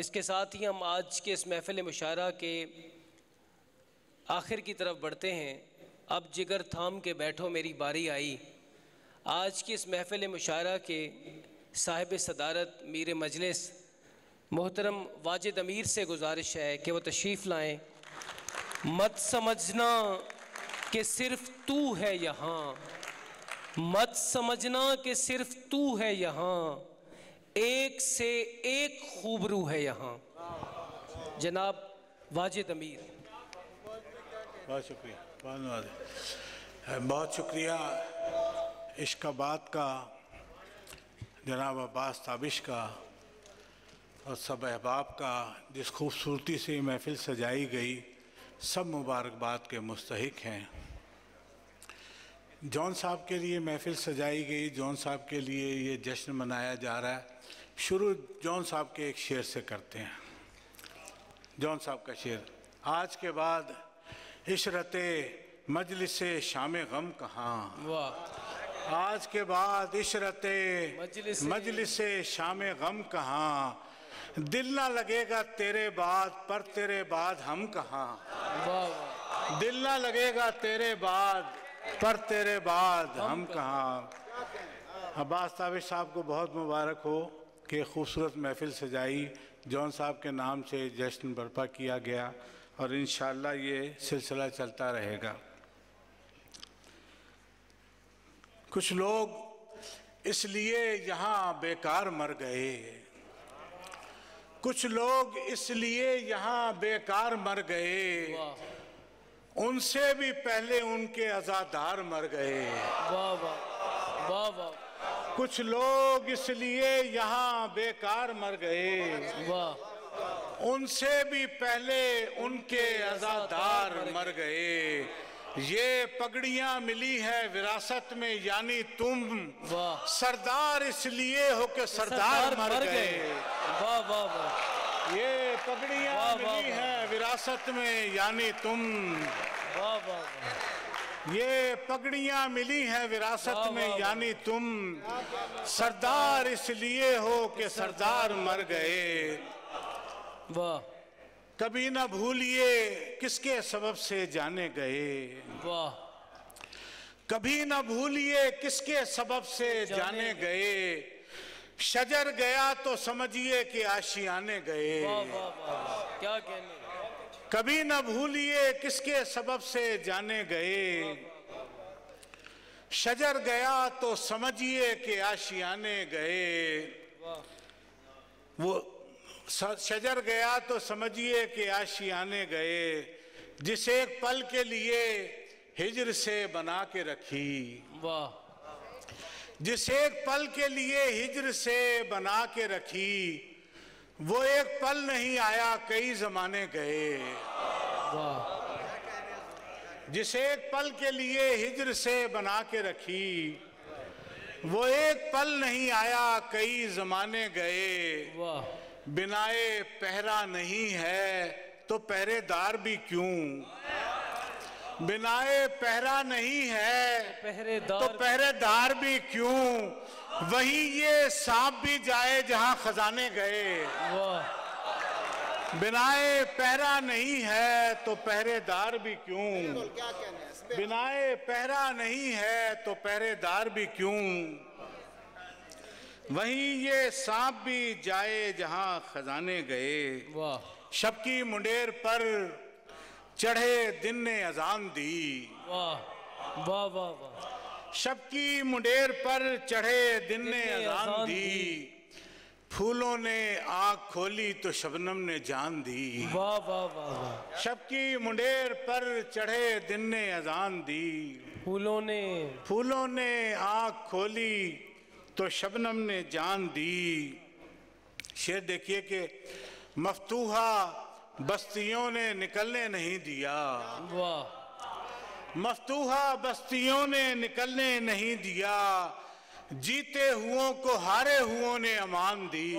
اس کے ساتھ ہی ہم آج کے اس محفل مشاعرہ کے آخر کی طرف بڑھتے ہیں۔ اب جگر تھام کے بیٹھو میری باری آئی۔ آج کی اس محفل مشاعرہ کے صاحب صدارت میر مجلس محترم واجد امیر سے گزارش ہے کہ وہ تشریف لائیں۔ مت سمجھنا کہ صرف تو ہے یہاں، مت سمجھنا کہ صرف تو ہے یہاں، ایک سے ایک خوبرو ہے یہاں۔ جناب واجد امیر۔ بہت شکریہ، بہت شکریہ عشق آباد کا، جناب عباس تابش کا اور سب احباب کا، جس خوبصورتی سے یہ محفل سجائی گئی، سب مبارکباد کے مستحق ہیں۔ جون صاحب کے لیے محفل سجائی گئی، جون صاحب کے لیے یہ جشن منایا جا رہا ہے۔ شروع جون صاحب کے ایک شعر سے کرتے ہیں۔ جون صاحب کا شعر: آج کے بعد عشرت مجلس شام غم کہاں، آج کے بعد عشرت مجلس شام غم کہاں، دل نہ لگے گا تیرے بعد پر تیرے بعد ہم کہاں، دل نہ لگے گا تیرے بعد پر تیرے بعد ہم کہاں۔ عباس تابش صاحب کو بہت مبارک ہو کہ خوبصورت محفل سجائی، جون صاحب کے نام سے جشن برپا کیا گیا اور انشاءاللہ یہ سلسلہ چلتا رہے گا۔ کچھ لوگ اس لیے یہاں بیکار مر گئے، کچھ لوگ اس لیے یہاں بیکار مر گئے، ان سے بھی پہلے ان کے عزادار مر گئے۔ کچھ لوگ اس لیے یہاں بیکار مر گئے، ان سے بھی پہلے ان کے عزادار مر گئے۔ یہ پگڑیاں ملی ہیں وراثت میں یعنی تم، سردار اس لیے ہو کہ سردار مر گئے۔ یہ پگڑیاں ملی ہیں وراثت میں یعنی تم، یہ پگڑیاں ملی ہیں وراثت میں یعنی تم، سردار اس لیے ہو کہ سردار مر گئے۔ کبھی نہ بھولیے کس کے سبب سے جانے گئے، کبھی نہ بھولیے کس کے سبب سے جانے گئے، شجر گیا تو سمجھیے کہ آشیانے گئے۔ کیا کہنے، کبھی نہ بھولیے کس کے سبب سے جانے گئے، شجر گیا تو سمجھیے کہ آشیانے گئے۔ وہ شجر گیا تو سمجھیے کہ آشیانے گئے، جس ایک پل کے لیے ہجر سے بنا کے رکھی، جس ایک پل کے لیے ہجر سے بنا کے رکھی، وہ ایک پل نہیں آیا کئی زمانے گئے۔ جس ایک پل کے لیے ہجر سے بنا کے رکھی، وہ ایک پل نہیں آیا کئی زمانے گئے۔ بنائے پہرا نہیں ہے تو پہرے دار بھی کیوں، بنائے پہرا نہیں ہے تو پہرے دار بھی کیوں، وہیں یہ سانپ بھی جائے جہاں خزانے گئے۔ بنائے پہرا نہیں ہے تو پہرے دار بھی کیوں، بنائے پہرا نہیں ہے تو پہرے دار بھی کیوں، وہیں یہ سانپ بھی جائے جہاں خزانے گئے۔ شب کی منڈیر پر چڑھے دن نے اذان دی، شب کی منڈیر پر چڑھے دن نے اذان دی، پھولوں نے آنکھ کھولی تو شبنم نے جان دی۔ شب کی منڈیر پر چڑھے دن نے اذان دی، پھولوں نے آنکھ کھولی تو شبنم نے جان دی۔ شعر دیکھیے کہ مفتوحہ بستیوں نے نکلنے نہیں دیا، مفتوحہ بستیوں نے نکلنے نہیں دیا، جیتے ہوں کو ہارے ہوں نے امان دی۔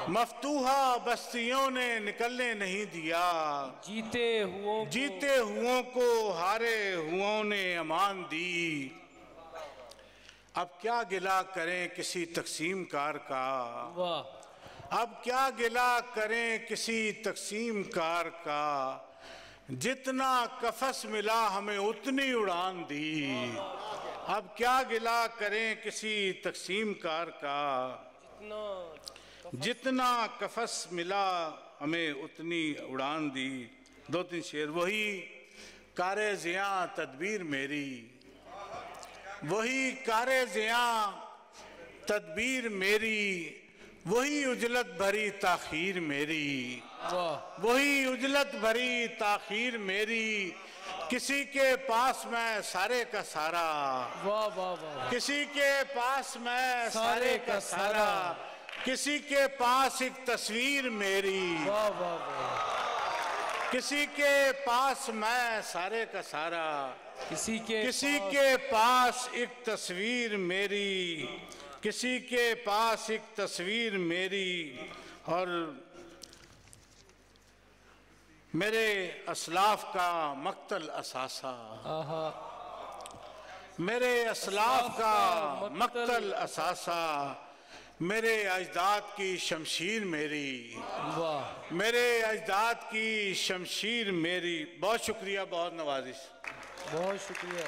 مفتوحہ بستیوں نے نکلنے نہیں دیا، جیتے ہوں کو ہارے ہوں نے امان دی۔ اب کیا گلہ کریں کسی تقسیم کار کا، اب کیا گلہ کریں کسی تقسیم کار کا، جتنا قفس ملا ہمیں اتنی اڑان دی۔ اب کیا گلہ کریں کسی تقسیم کار کا، جتنا قفس ملا ہمیں اتنی اڑان دی۔ دو تین شعر۔ وہی کار زیاں تدبیر میری، وہی کار زیاں تدبیر میری، وہی عجلت بھری تاخیر میری، وہی عجلت بھری تاخیر میری، کسی کے پاس میں سارے کا سارا، کسی کے پاس میں سارے کا سارا، کسی کے پاس ایک تصویر میری، کسی کے پاس میں سارے کا سارا، کسی کے پاس ایک تصویر میری، کسی کے پاس ایک تصویر میری، اور میرے اسلاف کا مقتل اثاثہ، میرے اسلاف کا مقتل اثاثہ، میرے اجداد کی شمشیر میری، میرے اجداد کی شمشیر میری۔ بہت شکریہ، بہت نوازش۔ بہت شکریہ۔